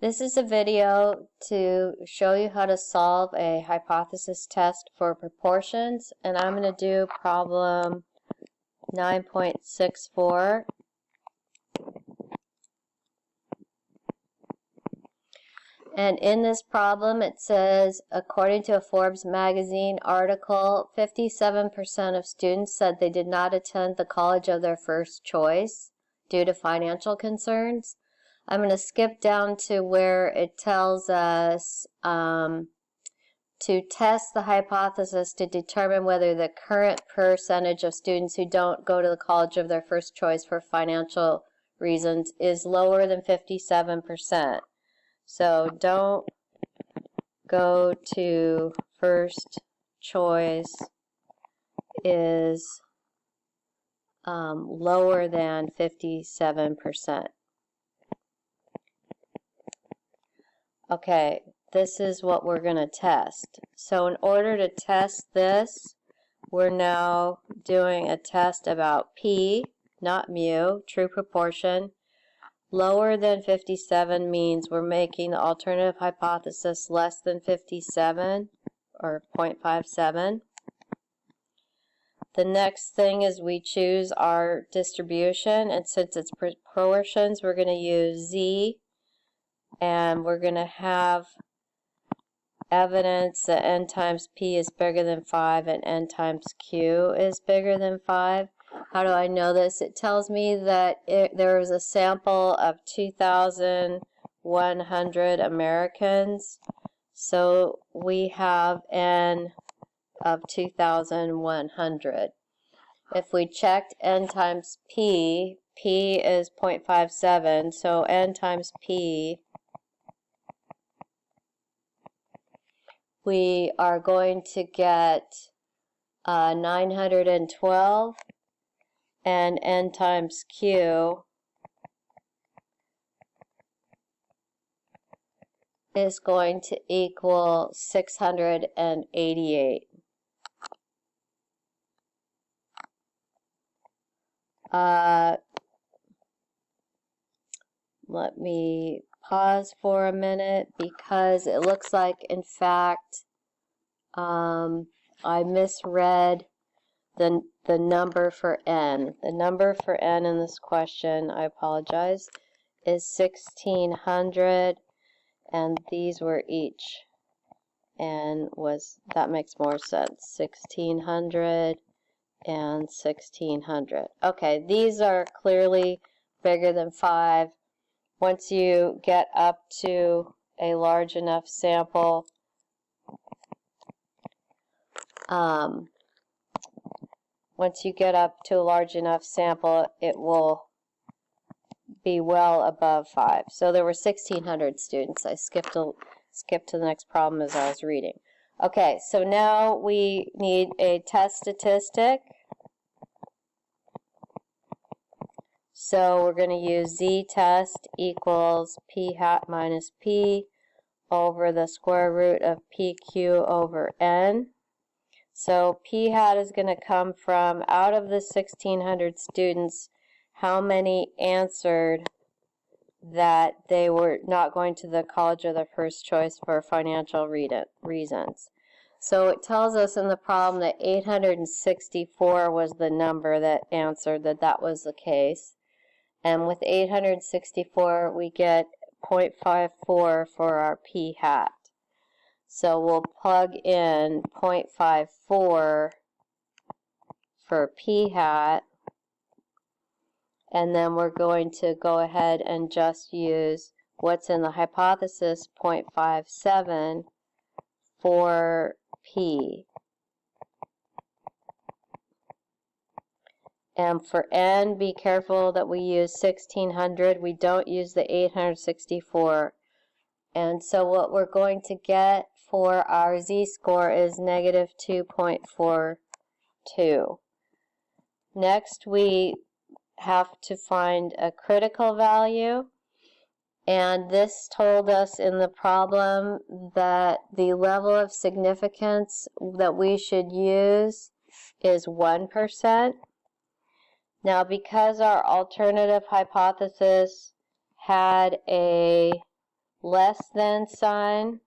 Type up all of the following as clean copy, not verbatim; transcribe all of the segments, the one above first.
This is a video to show you how to solve a hypothesis test for proportions, and I'm going to do problem 9.64. And in this problem it says, according to a Forbes magazine article, 57% of students said they did not attend the college of their first choice due to financial concerns. I'm going to skip down to where it tells us to test the hypothesis to determine whether the current percentage of students who don't go to the college of their first choice for financial reasons is lower than 57%. So don't go to first choice is lower than 57%. Okay, this is what we're going to test. So in order to test this, we're now doing a test about P, not mu, true proportion. Lower than 57 means we're making the alternative hypothesis less than 57, or 0.57. The next thing is we choose our distribution, and since it's proportions, we're going to use Z, and we're going to have evidence that n times p is bigger than 5 and n times q is bigger than 5. How do I know this? It tells me that there was a sample of 2,100 Americans. So we have n of 2,100. If we checked n times p, p is 0.57, so n times p, we are going to get 912, and n times q is going to equal 688. Let me pause for a minute because it looks like, in fact, I misread the number for n. The number for n in this question, I apologize, is 1,600, and these were each. And that makes more sense. 1,600 and 1,600. Okay, these are clearly bigger than 5. Once you get up to a large enough sample, it will be well above 5. So there were 1,600 students. I skipped to the next problem as I was reading. Okay, so now we need a test statistic. So we're going to use z-test equals p hat minus p over the square root of pq over n. So p hat is going to come from, out of the 1,600 students, how many answered that they were not going to the college of their first choice for financial reasons. So it tells us in the problem that 864 was the number that answered that was the case. And with 864, we get 0.54 for our p hat. So we'll plug in 0.54 for p hat, and then we're going to go ahead and just use what's in the hypothesis, 0.57, for p. And for n, be careful that we use 1,600. We don't use the 864. And so what we're going to get for our z-score is negative 2.42. Next, we have to find a critical value. And this told us in the problem that the level of significance that we should use is 1%. Now, because our alternative hypothesis had a less than sign,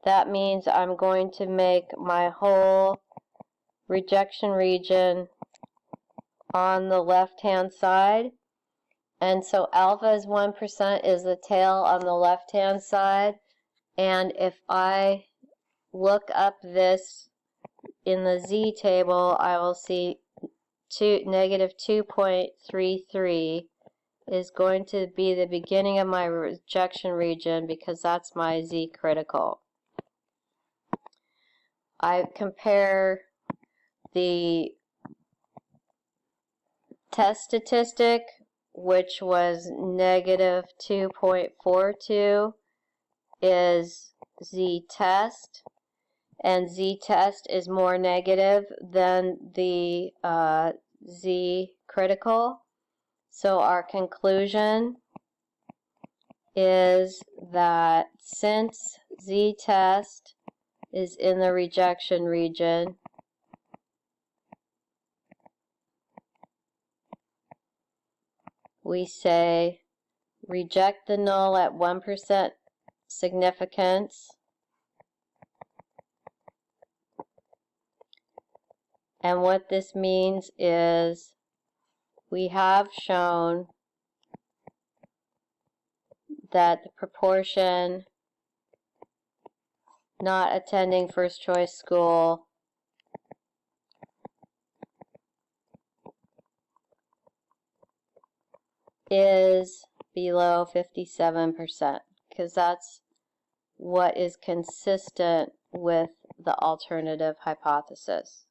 that means I'm going to make my whole rejection region on the left-hand side. And so alpha is 1% is the tail on the left-hand side. And if I look up this in the Z table, I will see negative 2.33 is going to be the beginning of my rejection region because that's my Z critical. I compare the test statistic, which was negative 2.42, is Z-test, and Z-test is more negative than the Z-critical. So our conclusion is that since Z-test is in the rejection region, we say reject the null at 1% significance, and what this means is we have shown that the proportion not attending first choice school is below 57%, because that's what is consistent with the alternative hypothesis.